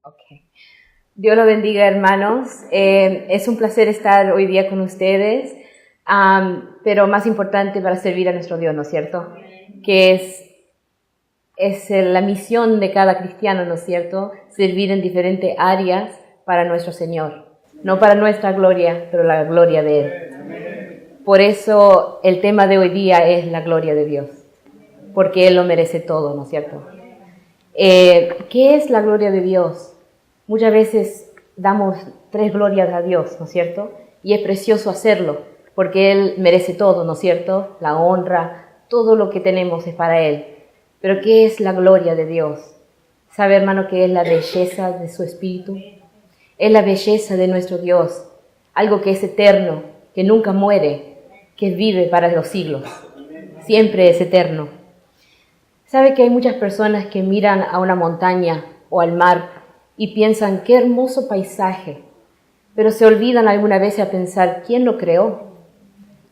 Ok. Dios los bendiga, hermanos. Es un placer estar hoy día con ustedes, pero más importante para servir a nuestro Dios, ¿no es cierto? Que es la misión de cada cristiano, ¿no es cierto? Servir en diferentes áreas para nuestro Señor. No para nuestra gloria, pero la gloria de Él. Por eso el tema de hoy día es la gloria de Dios, porque Él lo merece todo, ¿no es cierto? ¿Qué es la gloria de Dios? Muchas veces damos 3 glorias a Dios, ¿no es cierto? Y es precioso hacerlo, porque Él merece todo, ¿no es cierto? La honra, todo lo que tenemos es para Él. Pero ¿qué es la gloria de Dios? ¿Sabe, hermano, qué es la belleza de su Espíritu? Es la belleza de nuestro Dios, algo que es eterno, que nunca muere, que vive para los siglos. Siempre es eterno. ¿Sabe que hay muchas personas que miran a una montaña o al mar y piensan qué hermoso paisaje, pero se olvidan alguna vez a pensar quién lo creó?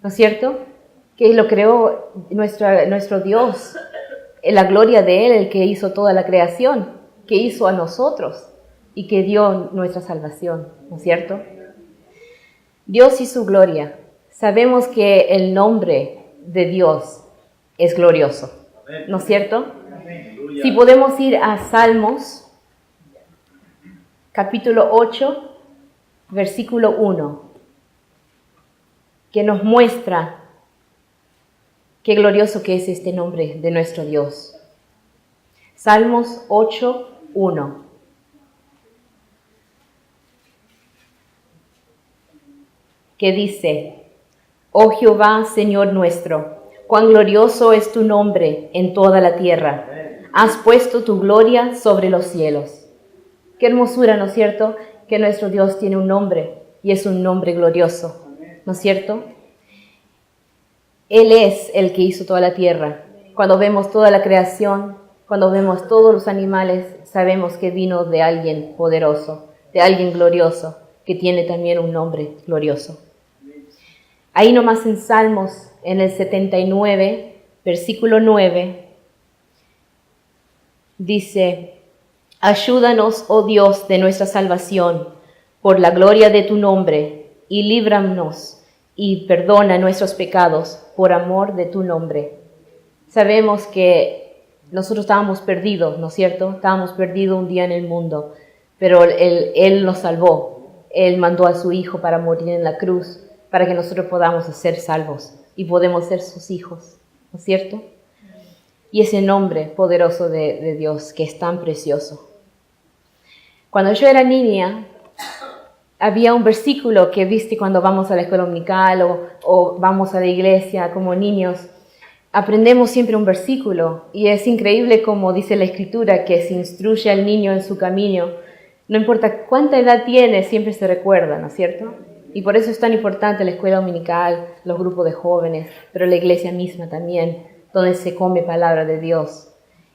¿No es cierto? Que lo creó nuestro Dios, la gloria de Él, el que hizo toda la creación, que hizo a nosotros y que dio nuestra salvación, ¿no es cierto? Dios y su gloria. Sabemos que el nombre de Dios es glorioso, ¿no es cierto? Si podemos ir a Salmos, capítulo 8, versículo 1, que nos muestra qué glorioso que es este nombre de nuestro Dios. Salmos 8, 1. Que dice: Oh Jehová, Señor nuestro, cuán glorioso es tu nombre en toda la tierra. Has puesto tu gloria sobre los cielos. Qué hermosura, ¿no es cierto? Que nuestro Dios tiene un nombre y es un nombre glorioso, ¿no es cierto? Él es el que hizo toda la tierra. Cuando vemos toda la creación, cuando vemos todos los animales, sabemos que vino de alguien poderoso, de alguien glorioso, que tiene también un nombre glorioso. Ahí nomás en Salmos, en el 79, versículo 9, dice: Ayúdanos, oh Dios de nuestra salvación, por la gloria de tu nombre, y líbranos y perdona nuestros pecados por amor de tu nombre. Sabemos que nosotros estábamos perdidos, ¿no es cierto? Estábamos perdidos un día en el mundo, pero Él nos salvó. Él mandó a su Hijo para morir en la cruz, para que nosotros podamos ser salvos y podemos ser sus hijos, ¿no es cierto? Y ese nombre poderoso de Dios que es tan precioso. Cuando yo era niña, había un versículo que viste cuando vamos a la escuela dominical o vamos a la iglesia como niños. Aprendemos siempre un versículo y es increíble como dice la Escritura que se instruye al niño en su camino. No importa cuánta edad tiene, siempre se recuerda, ¿no es cierto? Y por eso es tan importante la escuela dominical, los grupos de jóvenes, pero la iglesia misma también, donde se come palabra de Dios.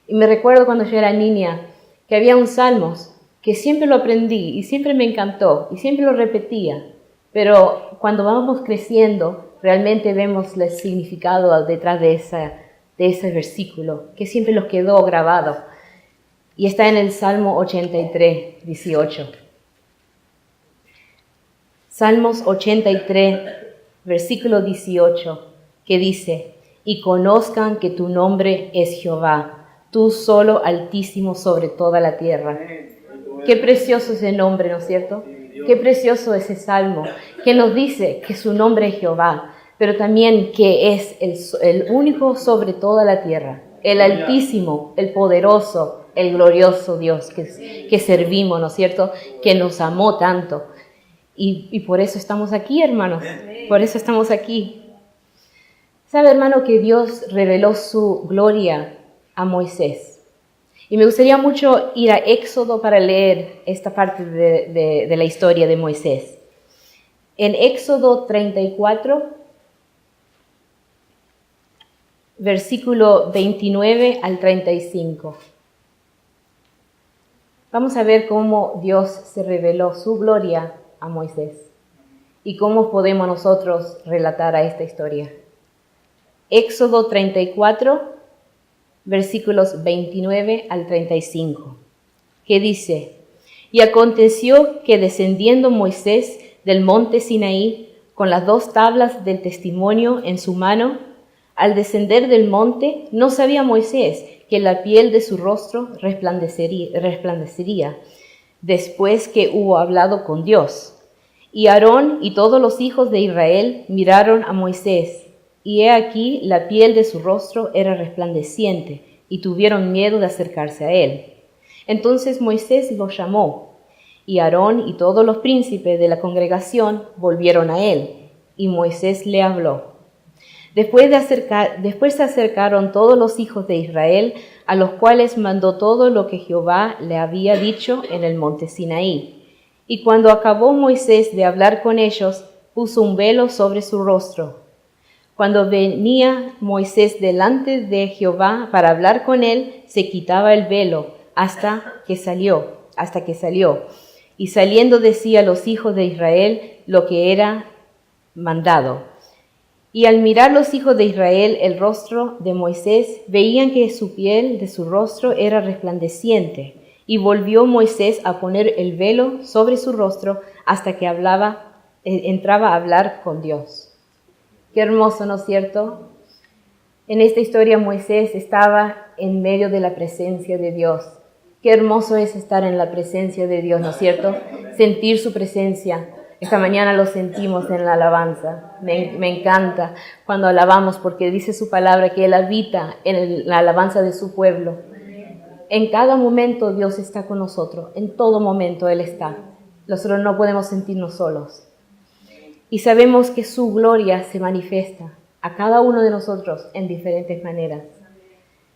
Y me recuerdo cuando yo era niña que había un salmos que siempre lo aprendí y siempre me encantó y siempre lo repetía, pero cuando vamos creciendo realmente vemos el significado detrás de ese versículo que siempre nos quedó grabado. Y está en el Salmo 83, 18. Salmos 83, versículo 18, que dice: Y conozcan que tu nombre es Jehová, tú solo altísimo sobre toda la tierra. Qué precioso ese nombre, ¿no es cierto? Qué precioso ese salmo, que nos dice que su nombre es Jehová, pero también que es el único sobre toda la tierra, el altísimo, el poderoso, el glorioso Dios que servimos, ¿no es cierto? Que nos amó tanto. Y por eso estamos aquí, hermanos, por eso estamos aquí. ¿Sabe, hermano, que Dios reveló su gloria a Moisés? Y me gustaría mucho ir a Éxodo para leer esta parte de la historia de Moisés. En Éxodo 34, versículo 29 al 35. Vamos a ver cómo Dios se reveló su gloria a Moisés y cómo podemos nosotros relatar a esta historia. Éxodo 34, versículos 29 al 35, que dice: Y aconteció que descendiendo Moisés del monte Sinaí con las 2 tablas del testimonio en su mano, al descender del monte no sabía Moisés que la piel de su rostro resplandecería después que hubo hablado con Dios. Y Aarón y todos los hijos de Israel miraron a Moisés, y he aquí la piel de su rostro era resplandeciente, y tuvieron miedo de acercarse a él. Entonces Moisés los llamó, y Aarón y todos los príncipes de la congregación volvieron a él, y Moisés le habló. Después se acercaron todos los hijos de Israel, a los cuales mandó todo lo que Jehová le había dicho en el monte Sinaí. Y cuando acabó Moisés de hablar con ellos, puso un velo sobre su rostro. Cuando venía Moisés delante de Jehová para hablar con él, se quitaba el velo hasta que salió. Y saliendo decía a los hijos de Israel lo que era mandado. Y al mirar los hijos de Israel el rostro de Moisés, veían que su piel de su rostro era resplandeciente. Y volvió Moisés a poner el velo sobre su rostro hasta que entraba a hablar con Dios. Qué hermoso, ¿no es cierto? En esta historia Moisés estaba en medio de la presencia de Dios. Qué hermoso es estar en la presencia de Dios, ¿no es cierto? Sentir su presencia. Esta mañana lo sentimos en la alabanza. Me encanta cuando alabamos porque dice su palabra que Él habita en la alabanza de su pueblo. En cada momento Dios está con nosotros, en todo momento Él está. Nosotros no podemos sentirnos solos. Y sabemos que su gloria se manifiesta a cada uno de nosotros en diferentes maneras.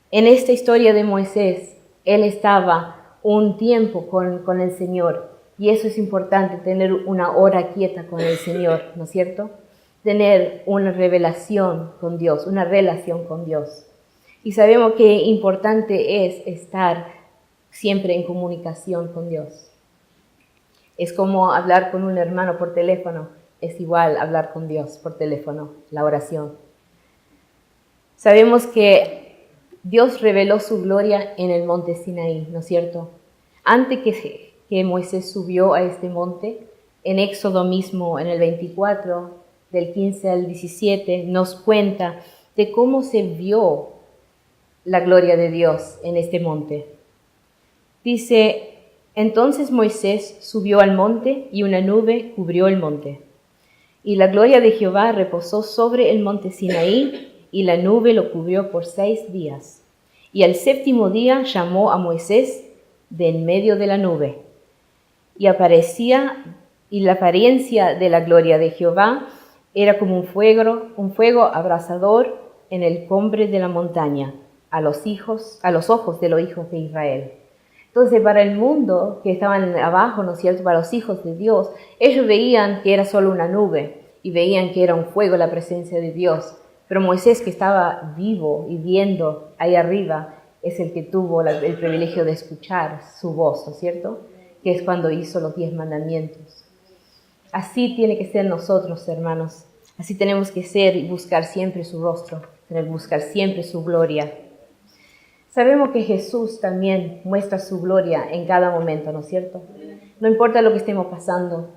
En esta historia de Moisés, él estaba un tiempo con el Señor. Y eso es importante, tener una hora quieta con el Señor, ¿no es cierto? Tener una revelación con Dios, una relación con Dios. Y sabemos que importante es estar siempre en comunicación con Dios. Es como hablar con un hermano por teléfono, es igual hablar con Dios por teléfono, la oración. Sabemos que Dios reveló su gloria en el monte Sinaí, ¿no es cierto? Antes que Moisés subió a este monte, en Éxodo mismo, en el 24, del 15 al 17, nos cuenta de cómo se vio la gloria de Dios en este monte. Dice, entonces Moisés subió al monte y una nube cubrió el monte. Y la gloria de Jehová reposó sobre el monte Sinaí y la nube lo cubrió por 6 días. Y al 7º día llamó a Moisés de en medio de la nube. Y la apariencia de la gloria de Jehová era como un fuego abrasador en el cumbre de la montaña, a los ojos de los hijos de Israel. Entonces, para el mundo que estaban abajo, ¿no es cierto?, para los hijos de Dios, ellos veían que era solo una nube y veían que era un fuego la presencia de Dios. Pero Moisés, que estaba vivo y viendo ahí arriba, es el que tuvo el privilegio de escuchar su voz, ¿no es cierto?, que es cuando hizo los 10 mandamientos. Así tiene que ser nosotros, hermanos. Así tenemos que ser y buscar siempre su rostro, buscar siempre su gloria. Sabemos que Jesús también muestra su gloria en cada momento, ¿no es cierto? No importa lo que estemos pasando,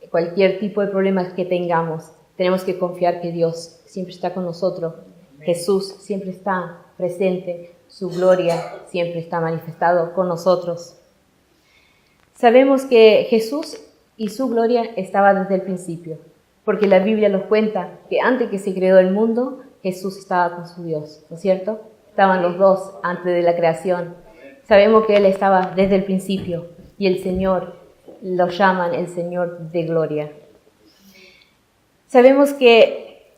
cualquier tipo de problemas que tengamos, tenemos que confiar que Dios siempre está con nosotros. Jesús siempre está presente, su gloria siempre está manifestado con nosotros. Sabemos que Jesús y su gloria estaba desde el principio, porque la Biblia nos cuenta que antes que se creó el mundo, Jesús estaba con su Dios, ¿no es cierto? Estaban los dos antes de la creación. Sabemos que Él estaba desde el principio y el Señor lo llaman el Señor de gloria. Sabemos que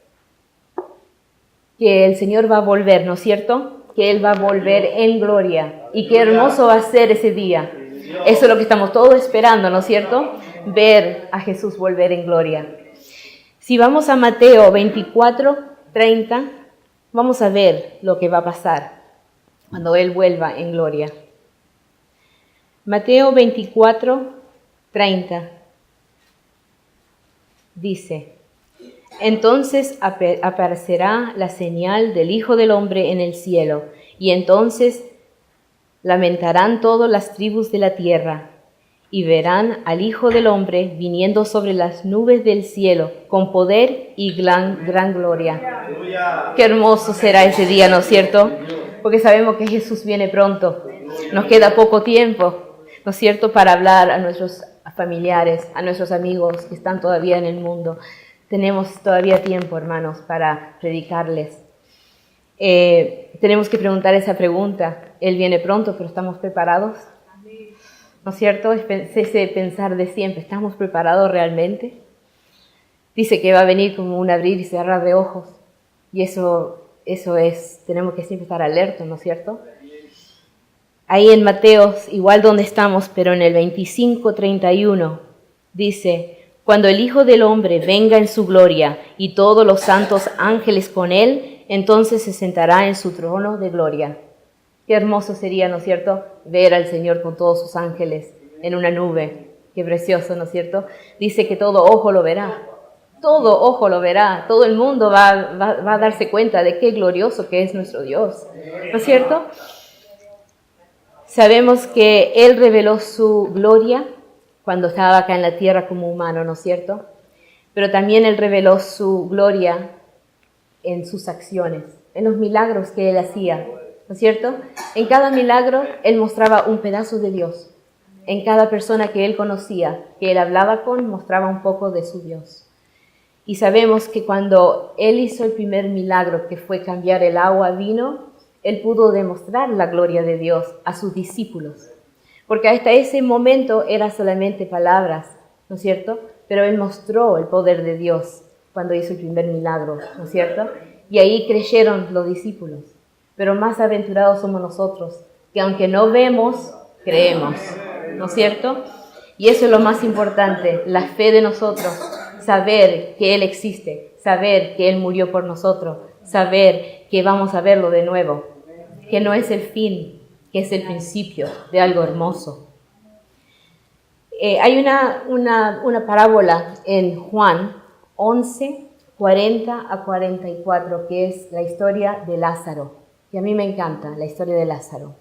el Señor va a volver, ¿no es cierto? Que Él va a volver en gloria. Y qué hermoso va a ser ese día. Eso es lo que estamos todos esperando, ¿no es cierto? Ver a Jesús volver en gloria. Si vamos a Mateo 24, 30, vamos a ver lo que va a pasar cuando Él vuelva en gloria. Mateo 24, 30 dice, entonces aparecerá la señal del Hijo del Hombre en el cielo, y entonces lamentarán todas las tribus de la tierra, y verán al Hijo del Hombre viniendo sobre las nubes del cielo con poder y gran gloria. Qué hermoso será ese día, ¿no es cierto? Porque sabemos que Jesús viene pronto. Nos queda poco tiempo, ¿no es cierto?, para hablar a nuestros familiares, a nuestros amigos que están todavía en el mundo. Tenemos todavía tiempo, hermanos, para predicarles. Tenemos que preguntar esa pregunta. Él viene pronto, pero ¿estamos preparados? ¿No es cierto? Es ese pensar de siempre. ¿Estamos preparados realmente? Dice que va a venir como un abrir y cerrar de ojos. Y eso es, tenemos que siempre estar alertos, ¿no es cierto? Ahí en Mateos, igual donde estamos, pero en el 25:31, dice: cuando el Hijo del Hombre venga en su gloria y todos los santos ángeles con él, entonces se sentará en su trono de gloria. Qué hermoso sería, ¿no es cierto?, ver al Señor con todos sus ángeles en una nube. Qué precioso, ¿no es cierto? Dice que todo ojo lo verá. Todo ojo lo verá. Todo el mundo va a darse cuenta de qué glorioso que es nuestro Dios. ¿No es cierto? Sabemos que Él reveló su gloria cuando estaba acá en la tierra como humano, ¿no es cierto? Pero también Él reveló su gloria en sus acciones, en los milagros que Él hacía, ¿no es cierto? En cada milagro Él mostraba un pedazo de Dios. En cada persona que Él conocía, que Él hablaba con, mostraba un poco de su Dios. Y sabemos que cuando Él hizo el primer milagro, que fue cambiar el agua a vino, Él pudo demostrar la gloria de Dios a sus discípulos. Porque hasta ese momento era solamente palabras, ¿no es cierto? Pero Él mostró el poder de Dios cuando hizo el primer milagro, ¿no es cierto? Y ahí creyeron los discípulos. Pero más aventurados somos nosotros, que aunque no vemos, creemos, ¿no es cierto? Y eso es lo más importante, la fe de nosotros, saber que Él existe, saber que Él murió por nosotros, saber que vamos a verlo de nuevo, que no es el fin, que es el principio de algo hermoso. Hay una parábola en Juan 11, 40 a 44, que es la historia de Lázaro, que a mí me encanta, la historia de Lázaro.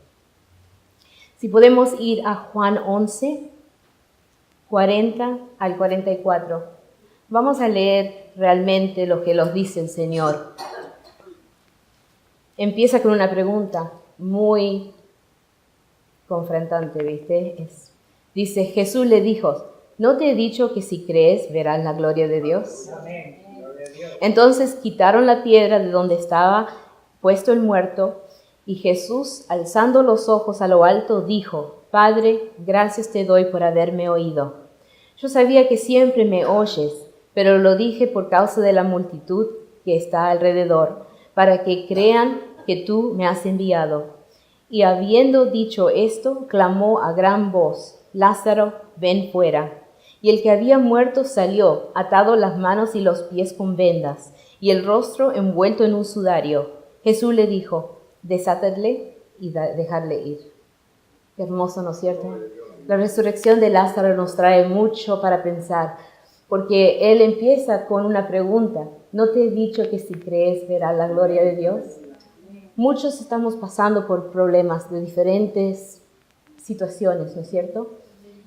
Si podemos ir a Juan 11, 40 al 44, vamos a leer realmente lo que nos dice el Señor. Empieza con una pregunta muy confrontante, ¿viste? Dice: Jesús le dijo: ¿no te he dicho que si crees verás la gloria de Dios? Amén. Entonces quitaron la piedra de donde estaba puesto el muerto, y Jesús, alzando los ojos a lo alto, dijo: Padre, gracias te doy por haberme oído. Yo sabía que siempre me oyes, pero lo dije por causa de la multitud que está alrededor, para que crean que tú me has enviado. Y habiendo dicho esto, clamó a gran voz: Lázaro, ven fuera. Y el que había muerto salió, atado las manos y los pies con vendas, y el rostro envuelto en un sudario. Jesús le dijo: desátadle y dejadle ir. Qué hermoso, ¿no es cierto? La resurrección de Lázaro nos trae mucho para pensar, porque él empieza con una pregunta: ¿no te he dicho que si crees verás la gloria de Dios? Muchos estamos pasando por problemas de diferentes situaciones, ¿no es cierto?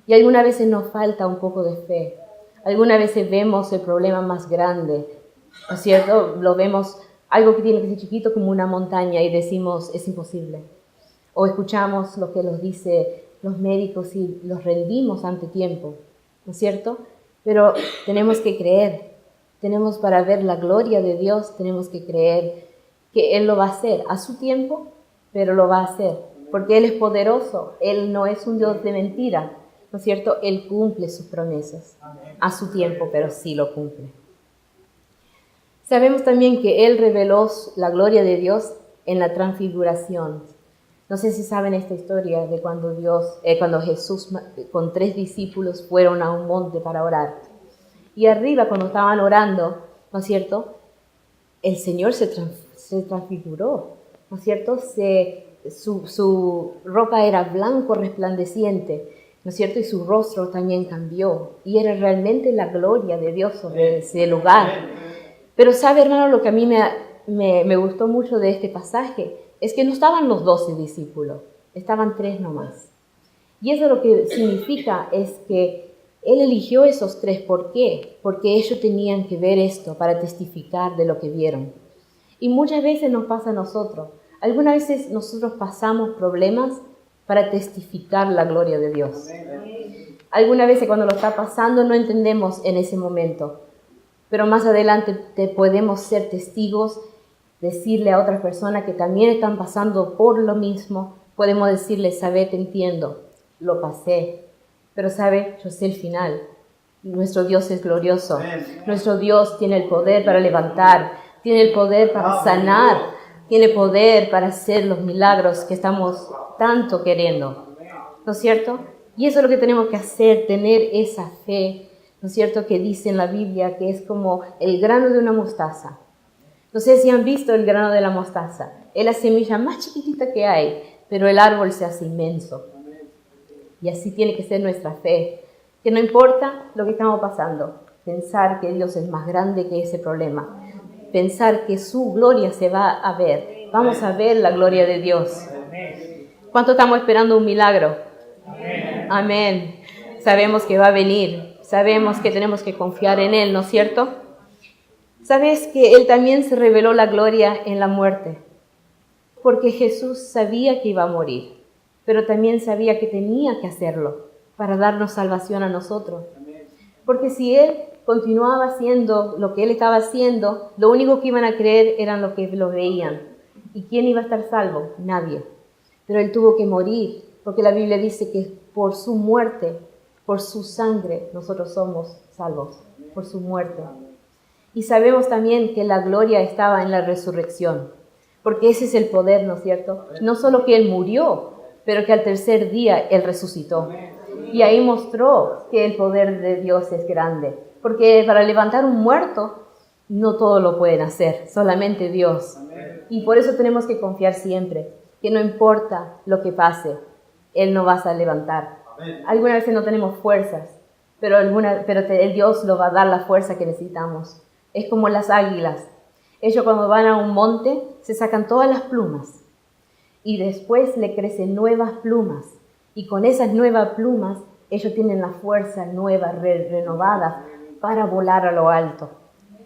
Y algunas veces nos falta un poco de fe. Algunas veces vemos el problema más grande, ¿no es cierto? Lo vemos algo que tiene que ser chiquito como una montaña y decimos: es imposible. O escuchamos lo que nos dicen los médicos y los rendimos ante tiempo, ¿no es cierto? Pero tenemos que creer. Tenemos, para ver la gloria de Dios, tenemos que creer que Él lo va a hacer a su tiempo, pero lo va a hacer, porque Él es poderoso. Él no es un Dios de mentira, ¿no es cierto? Él cumple sus promesas a su tiempo, pero sí lo cumple. Sabemos también que Él reveló la gloria de Dios en la transfiguración. No sé si saben esta historia de cuando Jesús con 3 discípulos fueron a un monte para orar. Y arriba, cuando estaban orando, ¿no es cierto?, el Señor se transfiguró, ¿no es cierto? Su ropa era blanco resplandeciente, ¿no es cierto? Y su rostro también cambió. Y era realmente la gloria de Dios sobre ese lugar. Pero ¿sabe, hermano, lo que a mí me gustó mucho de este pasaje? Es que no estaban los 12 discípulos, estaban 3 nomás. Y eso lo que significa es que Él eligió esos 3. ¿Por qué? Porque ellos tenían que ver esto para testificar de lo que vieron. Y muchas veces nos pasa a nosotros. Algunas veces nosotros pasamos problemas para testificar la gloria de Dios. Algunas veces cuando lo está pasando no entendemos en ese momento, pero más adelante podemos ser testigos, decirle a otras personas que también están pasando por lo mismo, podemos decirle, sabe, te entiendo, lo pasé, pero sabe, yo sé el final. Nuestro Dios es glorioso, nuestro Dios tiene el poder para levantar, tiene el poder para sanar, tiene poder para hacer los milagros que estamos tanto queriendo, ¿no es cierto? Y eso es lo que tenemos que hacer, tener esa fe, ¿no es cierto? Que dice en la Biblia que es como el grano de una mostaza. No sé si han visto el grano de la mostaza. Es la semilla más chiquitita que hay, pero el árbol se hace inmenso. Y así tiene que ser nuestra fe. Que no importa lo que estamos pasando, pensar que Dios es más grande que ese problema. Pensar que su gloria se va a ver. Vamos a ver la gloria de Dios. ¿Cuánto estamos esperando un milagro? Amén. Sabemos que va a venir. Sabemos que tenemos que confiar en Él, ¿no es cierto? ¿Sabes que Él también se reveló la gloria en la muerte? Porque Jesús sabía que iba a morir, pero también sabía que tenía que hacerlo para darnos salvación a nosotros. Porque si Él continuaba haciendo lo que Él estaba haciendo, lo único que iban a creer eran los que lo veían. ¿Y quién iba a estar salvo? Nadie. Pero Él tuvo que morir, porque la Biblia dice que por su muerte, por su sangre, nosotros somos salvos, por su muerte. Y sabemos también que la gloria estaba en la resurrección, porque ese es el poder, ¿no es cierto? No solo que Él murió, pero que al tercer día Él resucitó. Y ahí mostró que el poder de Dios es grande, porque para levantar un muerto, no todo lo pueden hacer, solamente Dios. Y por eso tenemos que confiar siempre, que no importa lo que pase, Él nos va a levantar. Algunas veces no tenemos fuerzas, pero el Dios nos va a dar la fuerza que necesitamos. Es como las águilas. Ellos cuando van a un monte se sacan todas las plumas y después le crecen nuevas plumas. Y con esas nuevas plumas ellos tienen la fuerza nueva, renovada para volar a lo alto.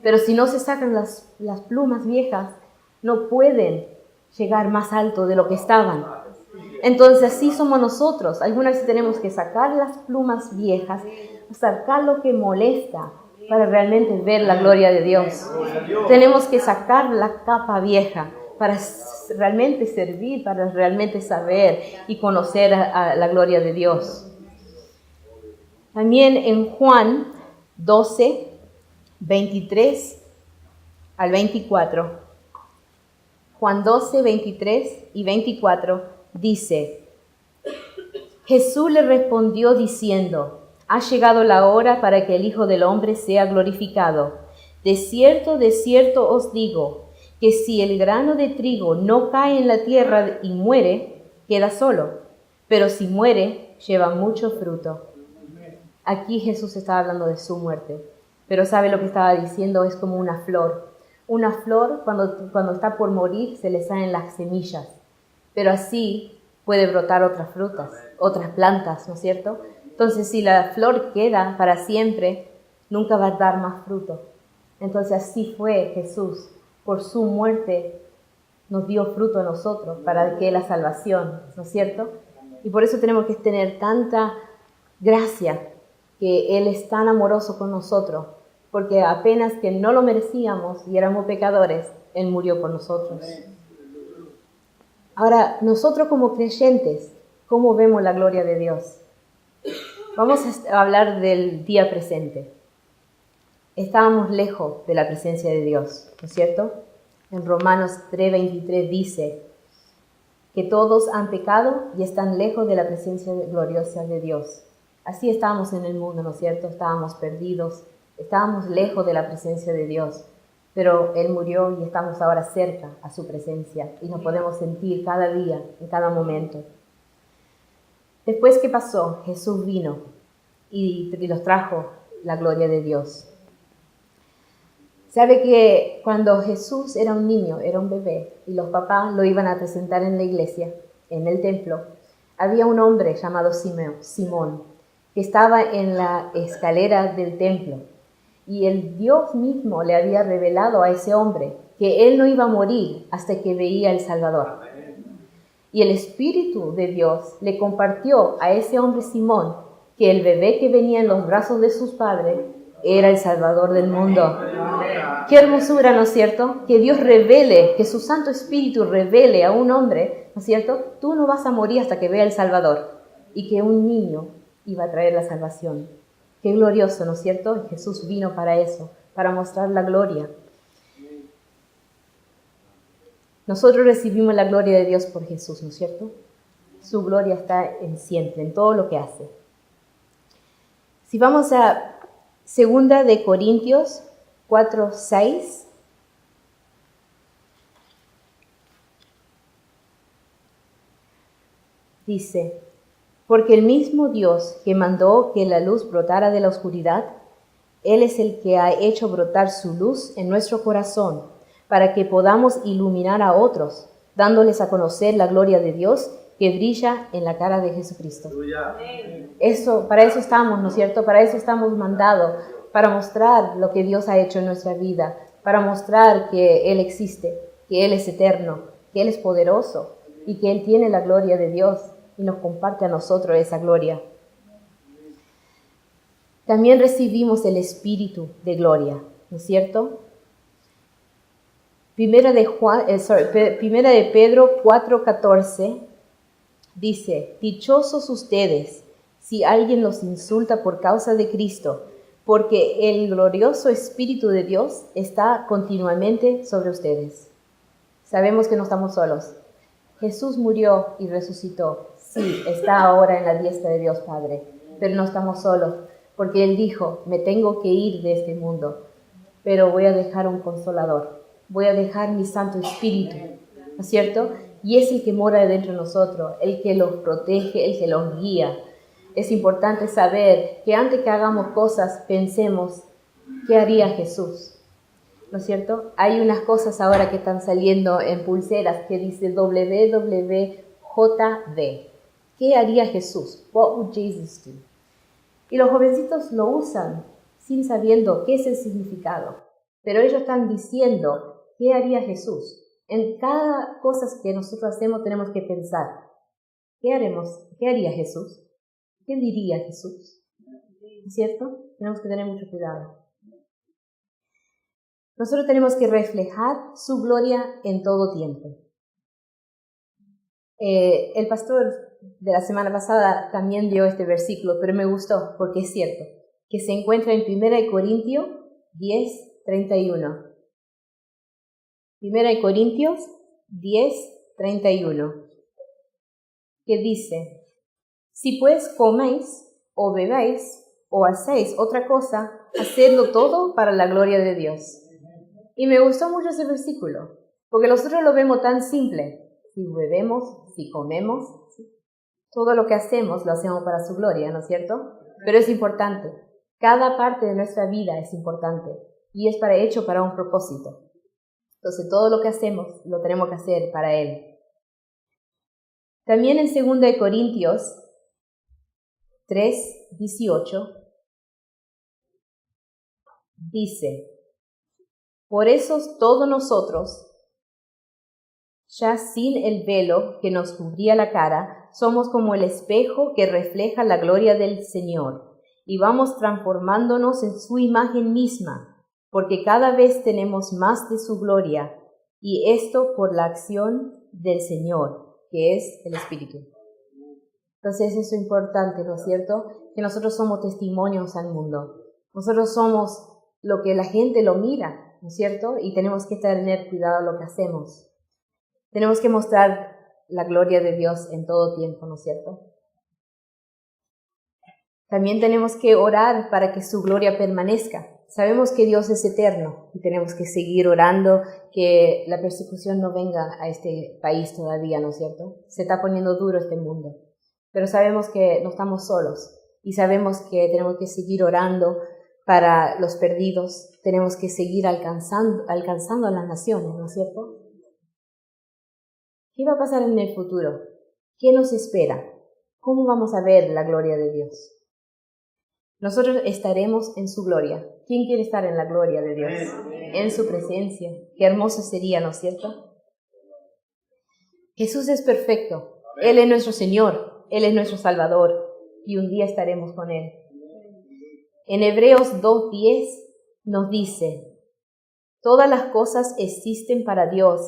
Pero si no se sacan las plumas viejas, no pueden llegar más alto de lo que estaban. Entonces así somos nosotros. Algunas veces tenemos que sacar las plumas viejas, sacar lo que molesta para realmente ver la gloria de Dios. Tenemos que sacar la capa vieja para realmente servir, para realmente saber y conocer a la gloria de Dios. También en Juan 12, 23 al 24. Juan 12, 23 y 24 dice: Jesús le respondió diciendo: ha llegado la hora para que el Hijo del Hombre sea glorificado. De cierto os digo, que si el grano de trigo no cae en la tierra y muere, queda solo, pero si muere, lleva mucho fruto. Aquí Jesús estaba hablando de su muerte, pero ¿sabe lo que estaba diciendo? Es como una flor. Una flor, cuando está por morir, se le salen las semillas, pero así puede brotar otras frutas, otras plantas, ¿no es cierto? Entonces, si la flor queda para siempre, nunca va a dar más fruto. Entonces, así fue Jesús. Por su muerte nos dio fruto a nosotros para que la salvación, ¿no es cierto? Y por eso tenemos que tener tanta gracia, que Él es tan amoroso con nosotros, porque apenas que no lo merecíamos y éramos pecadores, Él murió por nosotros. Ahora, nosotros como creyentes, ¿cómo vemos la gloria de Dios? Vamos a hablar del día presente. Estábamos lejos de la presencia de Dios, ¿no es cierto? En Romanos 3:23 dice que todos han pecado y están lejos de la presencia gloriosa de Dios. Así estábamos en el mundo, ¿no es cierto? Estábamos perdidos, estábamos lejos de la presencia de Dios, pero Él murió y estamos ahora cerca a su presencia y nos podemos sentir cada día, en cada momento. Después que pasó, Jesús vino y los trajo la gloria de Dios. Sabe que cuando Jesús era un niño, era un bebé, y los papás lo iban a presentar en la iglesia, en el templo, Había un hombre llamado Simón, que estaba en la escalera del templo, y el Dios mismo le había revelado a ese hombre que él no iba a morir hasta que veía al Salvador. Y el Espíritu de Dios le compartió a ese hombre Simón que el bebé que venía en los brazos de sus padres era el Salvador del mundo. Qué hermosura, ¿no es cierto? Que Dios revele, que su Santo Espíritu revele a un hombre, ¿no es cierto? Tú no vas a morir hasta que vea el Salvador. Y que un niño iba a traer la salvación. Qué glorioso, ¿no es cierto? Jesús vino para eso, para mostrar la gloria. Nosotros recibimos la gloria de Dios por Jesús, ¿no es cierto? Su gloria está en siempre, en todo lo que hace. Si vamos a 2 de Corintios 4:6, dice: porque el mismo Dios que mandó que la luz brotara de la oscuridad, Él es el que ha hecho brotar su luz en nuestro corazón, para que podamos iluminar a otros, dándoles a conocer la gloria de Dios que brilla en la cara de Jesucristo. Para eso estamos, ¿no es cierto? Para eso estamos mandados, para mostrar lo que Dios ha hecho en nuestra vida, para mostrar que Él existe, que Él es eterno, que Él es poderoso y que Él tiene la gloria de Dios y nos comparte a nosotros esa gloria. También recibimos el Espíritu de gloria, ¿no es cierto? Primera de Pedro 4:14 dice: dichosos ustedes si alguien los insulta por causa de Cristo, porque el glorioso Espíritu de Dios está continuamente sobre ustedes. Sabemos que no estamos solos. Jesús murió y resucitó. Sí, está ahora en la diestra de Dios Padre, pero no estamos solos, porque Él dijo: me tengo que ir de este mundo, pero voy a dejar un consolador. Voy a dejar mi Santo Espíritu, ¿no es cierto? Y es el que mora dentro de nosotros, el que los protege, el que los guía. Es importante saber que antes que hagamos cosas, pensemos, ¿qué haría Jesús? ¿No es cierto? Hay unas cosas ahora que están saliendo en pulseras que dice WWJD. ¿Qué haría Jesús? What would Jesus do? Y los jovencitos lo usan sin sabiendo qué es el significado. Pero ellos están diciendo: ¿qué haría Jesús? En cada cosa que nosotros hacemos tenemos que pensar: ¿qué haremos? ¿Qué haría Jesús? ¿Qué diría Jesús? ¿Cierto? Tenemos que tener mucho cuidado. Nosotros tenemos que reflejar su gloria en todo tiempo. El pastor de la semana pasada también dio este versículo, pero me gustó porque es cierto, que se encuentra en 1 Corintios 10:31. 1 Corintios 10:31, que dice: si pues coméis o bebáis o hacéis otra cosa, hacedlo todo para la gloria de Dios. Y me gustó mucho ese versículo, porque nosotros lo vemos tan simple. Si bebemos, si comemos, todo lo que hacemos lo hacemos para su gloria, ¿no es cierto? Pero es importante. Cada parte de nuestra vida es importante y es hecho para un propósito. Entonces todo lo que hacemos lo tenemos que hacer para Él. También en 2 Corintios 3:18 dice: por eso todos nosotros, ya sin el velo que nos cubría la cara, somos como el espejo que refleja la gloria del Señor, y vamos transformándonos en su imagen misma, porque cada vez tenemos más de su gloria, y esto por la acción del Señor, que es el Espíritu. Entonces eso es importante, ¿no es cierto? Que nosotros somos testimonios al mundo. Nosotros somos lo que la gente lo mira, ¿no es cierto? Y tenemos que tener cuidado en lo que hacemos. Tenemos que mostrar la gloria de Dios en todo tiempo, ¿no es cierto? También tenemos que orar para que su gloria permanezca. Sabemos que Dios es eterno y tenemos que seguir orando que la persecución no venga a este país todavía, ¿no es cierto? Se está poniendo duro este mundo. Pero sabemos que no estamos solos y sabemos que tenemos que seguir orando para los perdidos. Tenemos que seguir alcanzando a las naciones, ¿no es cierto? ¿Qué va a pasar en el futuro? ¿Qué nos espera? ¿cómo vamos a ver la gloria de Dios? Nosotros estaremos en su gloria. ¿Quién quiere estar en la gloria de Dios? En su presencia. Qué hermoso sería, ¿no es cierto? Jesús es perfecto. Él es nuestro Señor. Él es nuestro Salvador. Y un día estaremos con Él. En Hebreos 2:10 nos dice: todas las cosas existen para Dios,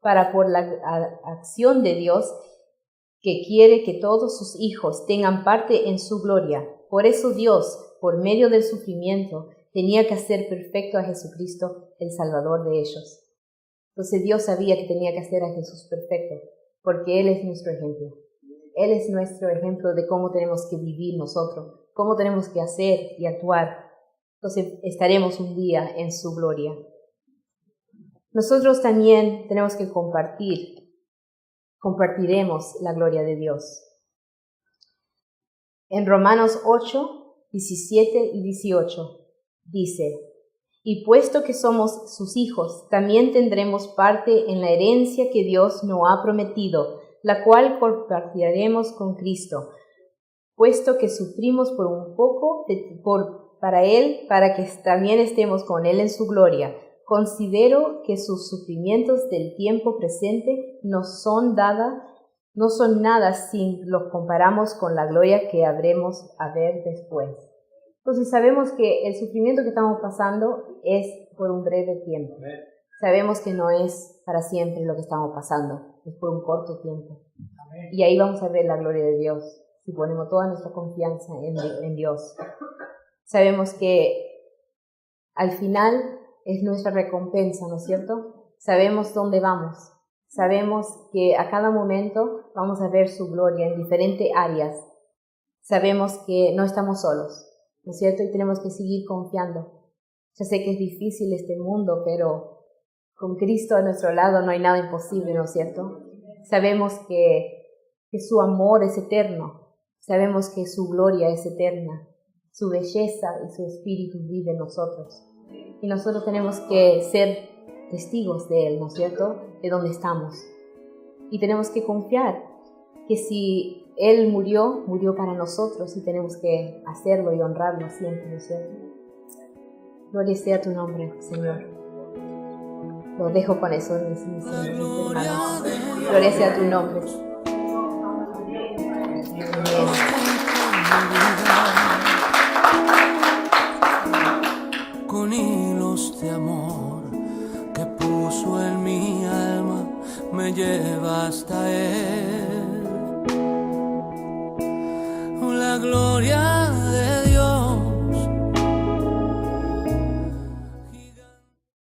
para por la acción de Dios, que quiere que todos sus hijos tengan parte en su gloria. Por eso Dios, por medio del sufrimiento, tenía que hacer perfecto a Jesucristo, el Salvador de ellos. Entonces Dios sabía que tenía que hacer a Jesús perfecto, porque Él es nuestro ejemplo. Él es nuestro ejemplo de cómo tenemos que vivir nosotros, cómo tenemos que hacer y actuar. Entonces estaremos un día en su gloria. Nosotros también tenemos que compartiremos la gloria de Dios. En Romanos 8:17 y 18 dice: y puesto que somos sus hijos, también tendremos parte en la herencia que Dios nos ha prometido, la cual compartiremos con Cristo, puesto que sufrimos por un poco para Él, para que también estemos con Él en su gloria. Considero que sus sufrimientos del tiempo presente no son nada si los comparamos con la gloria que habremos a ver después. Entonces sabemos que el sufrimiento que estamos pasando es por un breve tiempo. Sabemos que no es para siempre lo que estamos pasando, es por un corto tiempo. Y ahí vamos a ver la gloria de Dios, si ponemos toda nuestra confianza en Dios. Sabemos que al final es nuestra recompensa, ¿no es cierto? Sabemos dónde vamos. Sabemos que a cada momento vamos a ver su gloria en diferentes áreas. Sabemos que no estamos solos, ¿no es cierto? Y tenemos que seguir confiando. Yo sé que es difícil este mundo, pero con Cristo a nuestro lado no hay nada imposible, ¿no es cierto? Sabemos que su amor es eterno. Sabemos que su gloria es eterna. Su belleza y su espíritu vive en nosotros. Y nosotros tenemos que ser testigos de Él, ¿no es cierto? De dónde estamos. Y tenemos que confiar que si Él murió para nosotros y tenemos que hacerlo y honrarlo siempre, ¿no es cierto? Gloria sea tu nombre, Señor. Lo dejo con eso, mis hermanos. Gloria sea tu nombre. Con hilos de amor que puso en mi alma, me lleva hasta Él. La gloria